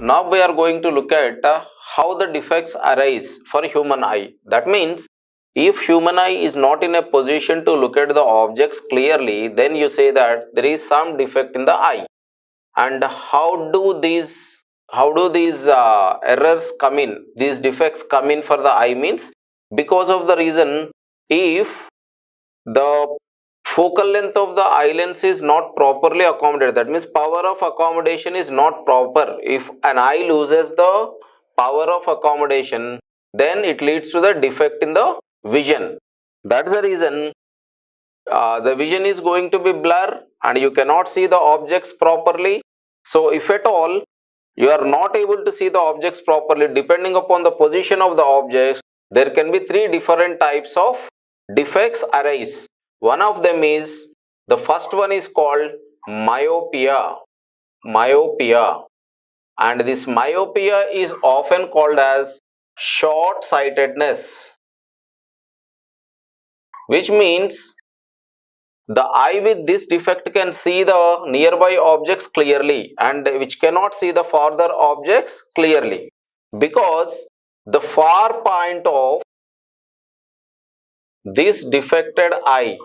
Now we are going to look at how the defects arise for human eye. That means if human eye is not in a position to look at the objects clearly, then you say that there is some defect in the eye. And how do these errors come in, these defects come in for the eye means because of the reason if the focal length of the eye lens is not properly accommodated, that means power of accommodation is not proper. If an eye loses the power of accommodation, then it leads to the defect in the vision. That's the reason the vision is going to be blur and you cannot see the objects properly. So if at all you are not able to see the objects properly, depending upon the position of the objects, there can be three different types of defects arise. One of them is, the first one is called myopia. And this myopia is often called as short-sightedness, which means the eye with this defect can see the nearby objects clearly and which cannot see the farther objects clearly, because the far point of this defected eye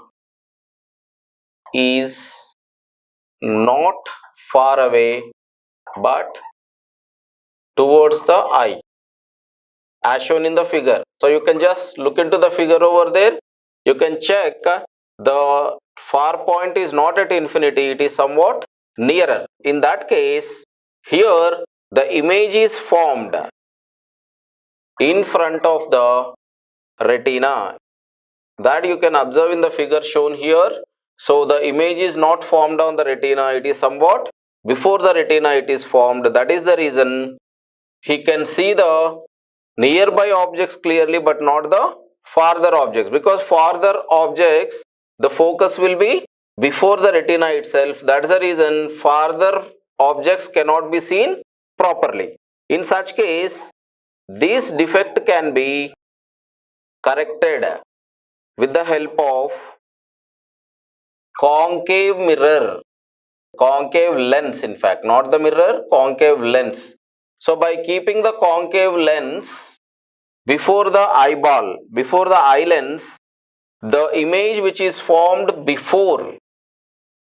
is not far away but towards the eye, as shown in the figure. So you can just look into the figure over there. You can check the far point is not at infinity, it is somewhat nearer. In that case, here the image is formed in front of the retina. That you can observe in the figure shown here. So the image is not formed on the retina, it is somewhat before the retina it is formed. That is the reason he can see the nearby objects clearly but not the farther objects, because farther objects the focus will be before the retina itself. That is the reason farther objects cannot be seen properly. In such case, this defect can be corrected with the help of concave mirror, concave lens, in fact, not the mirror, concave lens. So by keeping the concave lens before the eyeball, before the eye lens, the image which is formed before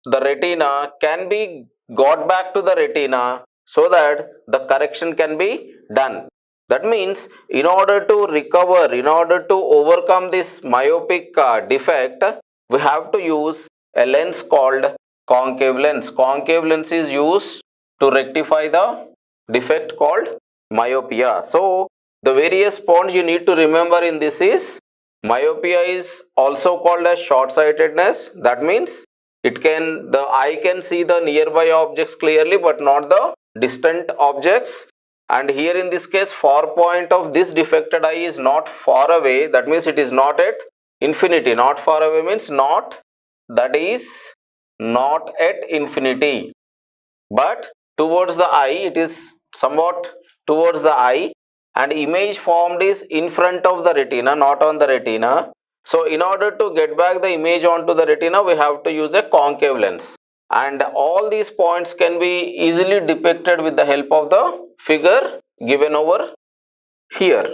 the retina can be got back to the retina so that the correction can be done. That means in order to recover, in order to overcome this myopic defect, we have to use a lens called concave lens. Concave lens is used to rectify the defect called myopia. So the various points you need to remember in this is, myopia is also called as short-sightedness. That means the eye can see the nearby objects clearly but not the distant objects. And here in this case, far point of this defected eye is not far away. That means it is not at infinity. Not far away means not, that is not at infinity, but towards the eye. It is somewhat towards the eye, and image formed is in front of the retina, not on the retina. So in order to get back the image onto the retina, we have to use a concave lens. And all these points can be easily depicted with the help of the figure given over here.